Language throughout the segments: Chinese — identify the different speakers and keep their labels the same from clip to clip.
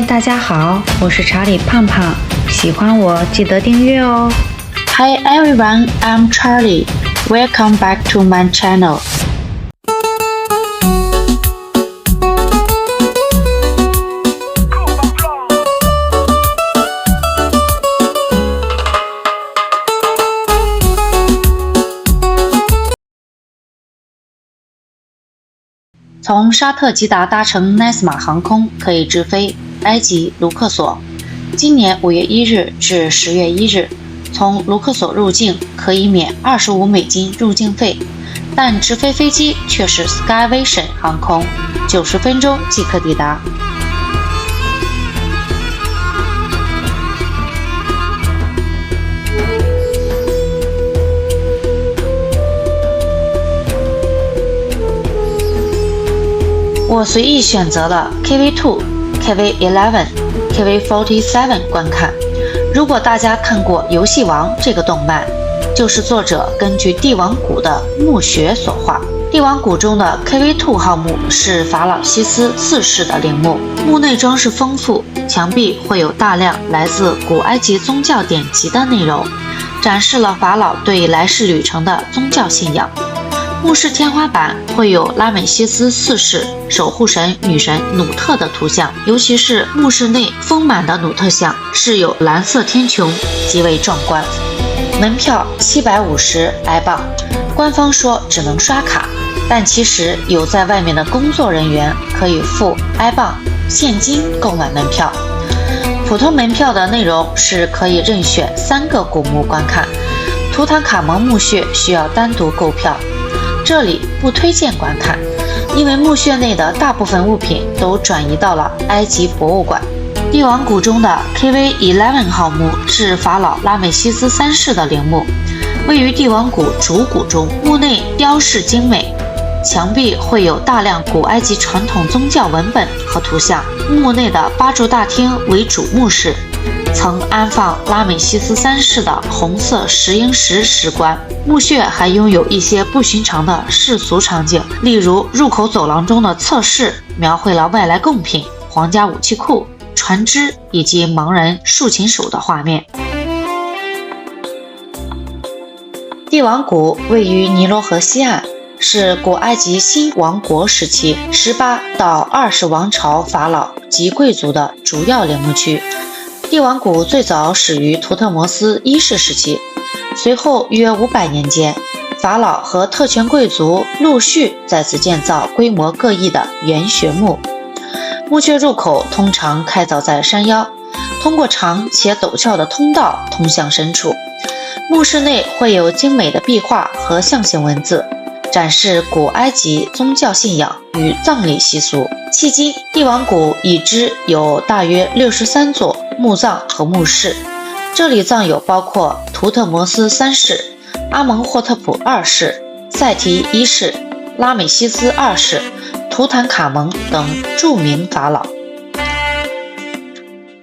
Speaker 1: 大家好，我是查理胖胖，喜欢我记得订阅哦。
Speaker 2: Hi everyone, I'm Charlie. Welcome back to my channel. 从沙特吉达搭乘奈斯马航空可以直飞埃及卢克索。今年5月1日至10月1日，从卢克索入境可以免$25入境费，但直飞飞机却是 Skyvision 航空，90分钟即可抵达。我随意选择了 KV2、KV11、KV47 观看。如果大家看过《游戏王》这个动漫，就是作者根据帝王谷的墓穴所画。帝王谷中的 KV2 号墓是法老西斯4世的陵墓，墓内装饰丰富，墙壁会有大量来自古埃及宗教典籍的内容，展示了法老对来世旅程的宗教信仰。墓室天花板会有拉美西斯4世守护神女神努特的图像，尤其是墓室内丰满的努特像是有蓝色天穹，极为壮观。门票750埃镑，官方说只能刷卡，但其实有在外面的工作人员可以付埃镑现金购买门票。普通门票的内容是可以任选3个古墓观看，图坦卡蒙墓穴需要单独购票。这里不推荐观看，因为墓穴内的大部分物品都转移到了埃及博物馆。帝王谷中的 KV11 号墓是法老拉美西斯3世的陵墓，位于帝王谷主谷中，墓内雕饰精美，墙壁会有大量古埃及传统宗教文本和图像。墓内的八柱大厅为主墓室，曾安放拉美西斯3世的红色石英石石棺。墓穴还拥有一些不寻常的世俗场景，例如入口走廊中的侧室描绘了外来贡品、皇家武器库、船只以及盲人竖琴手的画面。帝王谷位于尼罗河西岸，是古埃及新王国时期18到20王朝法老及贵族的主要陵墓区。帝王谷最早始于图特摩斯1世时期，随后约500年间，法老和特权贵族陆续在此建造规模各异的圆穴墓。墓穴入口通常开凿在山腰，通过长且陡峭的通道通向深处。墓室内会有精美的壁画和象形文字，展示古埃及宗教信仰与葬礼习俗。迄今，帝王谷已知有大约63座墓葬和墓室，这里葬有包括图特摩斯3世、阿蒙霍特普2世、塞提1世、拉美西斯2世、图坦卡蒙等著名法老。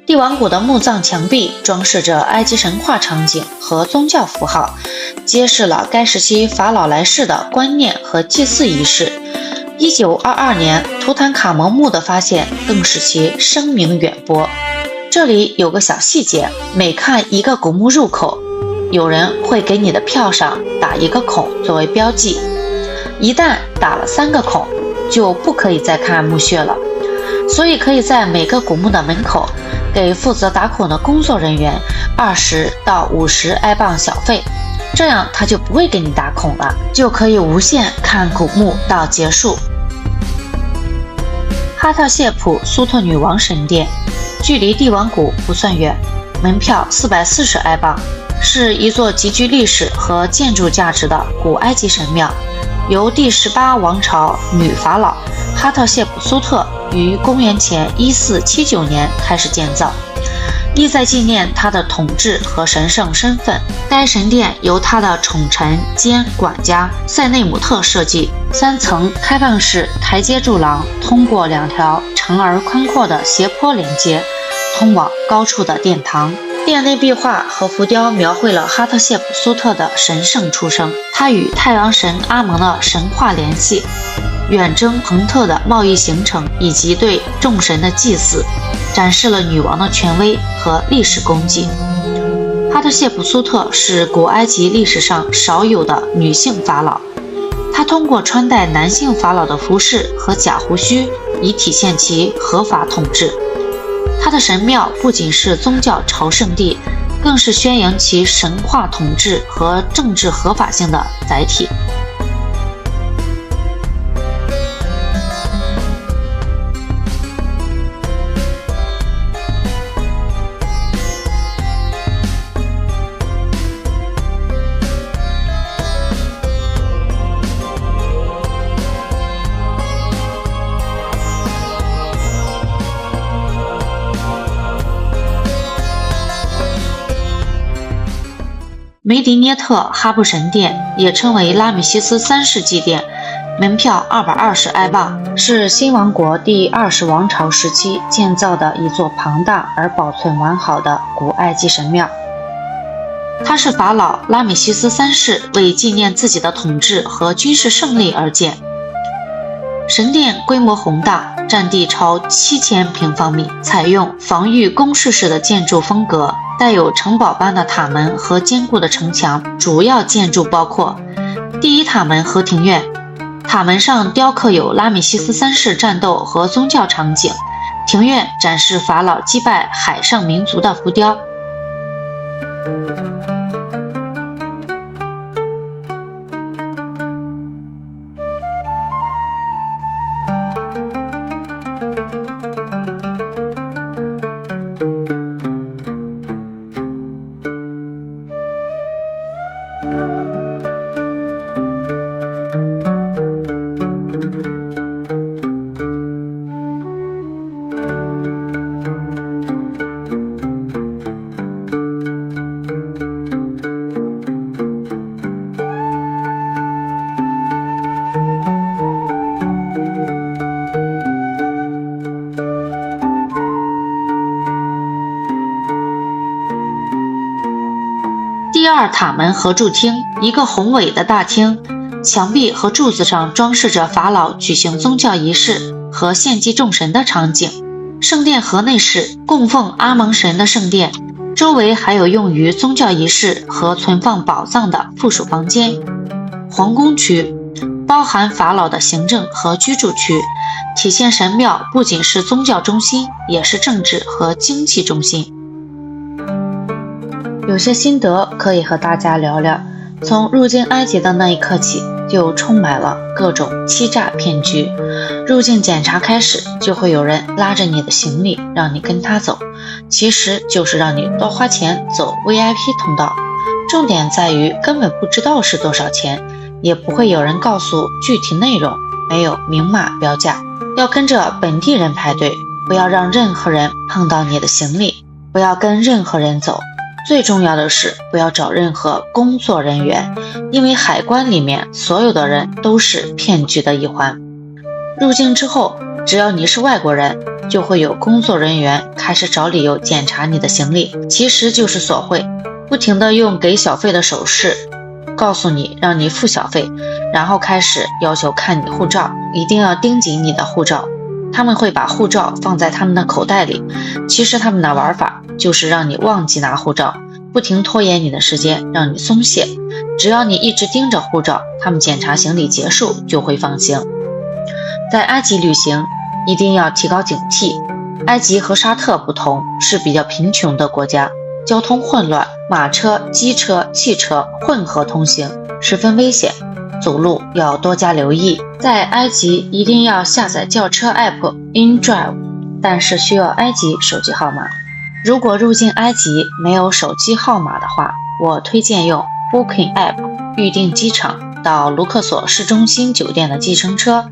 Speaker 2: 帝王谷的墓葬墙壁装饰着埃及神话场景和宗教符号，揭示了该时期法老来世的观念和祭祀仪式。1922年，图坦卡蒙墓的发现更使其声名远播。这里有个小细节，每看一个古墓入口，有人会给你的票上打一个孔作为标记，一旦打了3个孔，就不可以再看墓穴了。所以可以在每个古墓的门口给负责打孔的工作人员20到50埃镑小费，这样他就不会给你打孔了，就可以无限看古墓到结束。哈特谢普苏特女王神殿距离帝王谷不算远，门票440埃镑，是一座极具历史和建筑价值的古埃及神庙，由第18王朝女法老哈特谢普苏特于公元前1479年开始建造，意在纪念她的统治和神圣身份。该神殿由她的宠臣兼管家塞内姆特设计，3层开放式台阶柱廊通过2条长而宽阔的斜坡连接，通往高处的殿堂。殿内壁画和浮雕描绘了哈特谢普苏特的神圣出生，他与太阳神阿蒙的神话联系，远征彭特的贸易行程以及对众神的祭祀。展示了女王的权威和历史功绩。哈特谢普苏特是古埃及历史上少有的女性法老，她通过穿戴男性法老的服饰和假胡须，以体现其合法统治。她的神庙不仅是宗教朝圣地，更是宣扬其神话统治和政治合法性的载体。梅迪涅特哈布神殿也称为拉美西斯三世祭殿，门票220埃镑，是新王国第20王朝时期建造的一座庞大而保存完好的古埃及神庙。它是法老拉美西斯三世为纪念自己的统治和军事胜利而建。神殿规模宏大，占地超7000平方米，采用防御工事式的建筑风格，带有城堡般的塔门和坚固的城墙。主要建筑包括第一塔门和庭院，塔门上雕刻有拉美西斯三世战斗和宗教场景，庭院展示法老击败海上民族的浮雕。第二塔门和柱厅，一个宏伟的大厅，墙壁和柱子上装饰着法老举行宗教仪式和献祭众神的场景。圣殿河内是供奉阿蒙神的圣殿，周围还有用于宗教仪式和存放宝藏的附属房间。皇宫区包含法老的行政和居住区，体现神庙不仅是宗教中心，也是政治和经济中心。有些心得可以和大家聊聊。从入境埃及的那一刻起，就充满了各种欺诈骗局。入境检查开始，就会有人拉着你的行李让你跟他走，其实就是让你多花钱走 VIP 通道。重点在于根本不知道是多少钱，也不会有人告诉具体内容，没有明码标价。要跟着本地人排队，不要让任何人碰到你的行李，不要跟任何人走。最重要的是不要找任何工作人员，因为海关里面所有的人都是骗局的一环。入境之后，只要你是外国人，就会有工作人员开始找理由检查你的行李，其实就是索贿，不停地用给小费的手势告诉你让你付小费，然后开始要求看你护照，一定要盯紧你的护照。他们会把护照放在他们的口袋里，其实他们的玩法就是让你忘记拿护照，不停拖延你的时间，让你松懈。只要你一直盯着护照，他们检查行李结束就会放行。在埃及旅行一定要提高警惕，埃及和沙特不同，是比较贫穷的国家，交通混乱，马车、机车、汽车混合通行，十分危险，走路要多加留意。在埃及一定要下载轿车 App InDrive， 但是需要埃及手机号码。如果入境埃及没有手机号码的话，我推荐用 Booking App 预订机场到卢克索市中心酒店的计程车，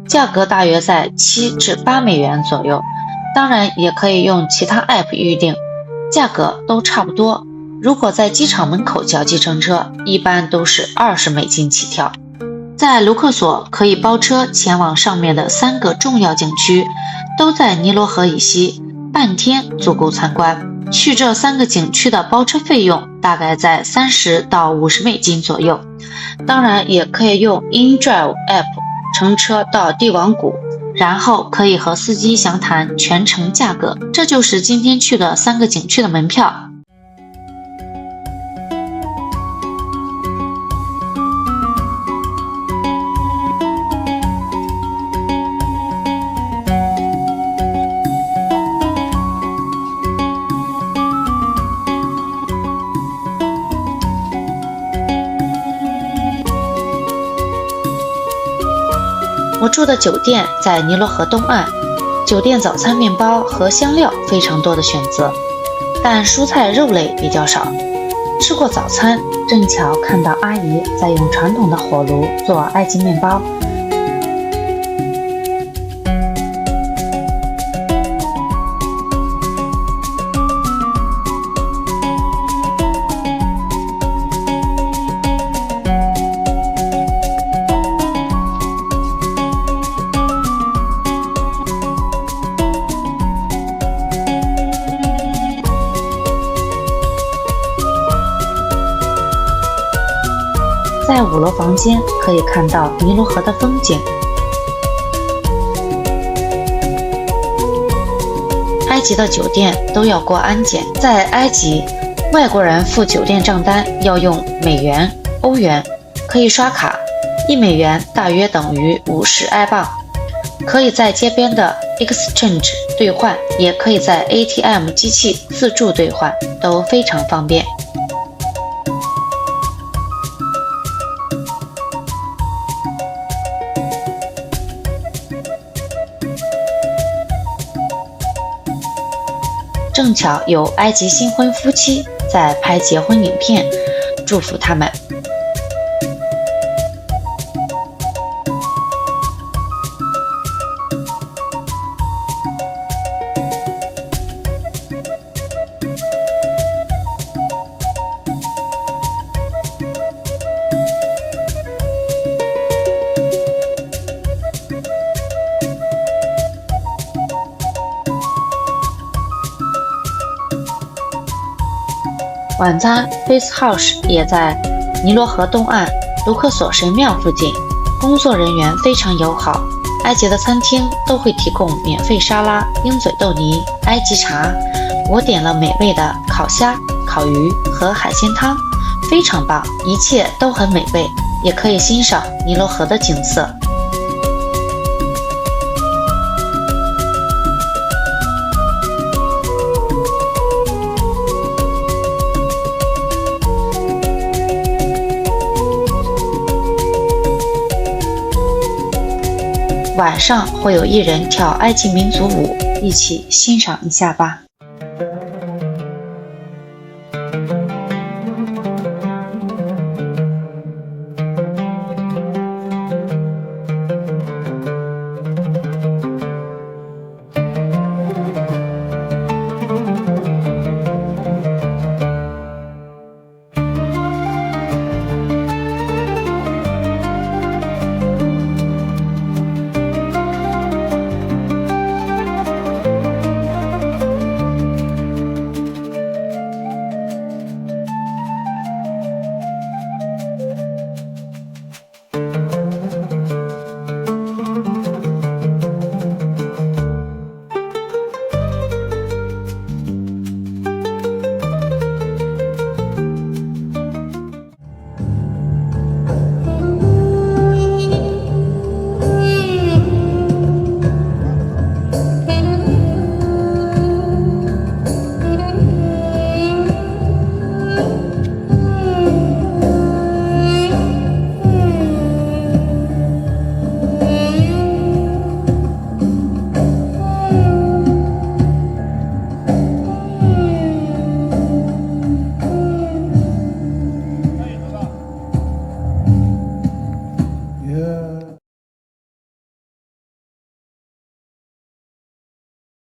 Speaker 2: 价格大约在7至8美元左右。当然也可以用其他 App 预订，价格都差不多。如果在机场门口叫计程车，一般都是20美金起跳。在卢克索可以包车前往上面的3个重要景区，都在尼罗河以西，半天足够参观。去这3个景区的包车费用大概在30到50美金左右。当然也可以用 InDrive App 乘车到帝王谷，然后可以和司机详谈全程价格。这就是今天去的3个景区的门票。我住的酒店在尼罗河东岸，酒店早餐面包和香料非常多的选择，但蔬菜肉类比较少。吃过早餐，正巧看到阿姨在用传统的火炉做埃及面包。在5楼房间可以看到尼罗河的风景。埃及的酒店都要过安检，在埃及，外国人付酒店账单要用美元、欧元，可以刷卡，1美元大约等于50埃镑，可以在街边的 exchange 兑换，也可以在 ATM 机器自助兑换，都非常方便。正巧有埃及新婚夫妻在拍结婚影片，祝福他们。晚餐 Face House 也在尼罗河东岸卢克索神庙附近，工作人员非常友好。埃及的餐厅都会提供免费沙拉、鹰嘴豆泥、埃及茶。我点了美味的烤虾、烤鱼和海鲜汤，非常棒，一切都很美味，也可以欣赏尼罗河的景色。晚上会有艺人跳埃及民族舞，一起欣赏一下吧。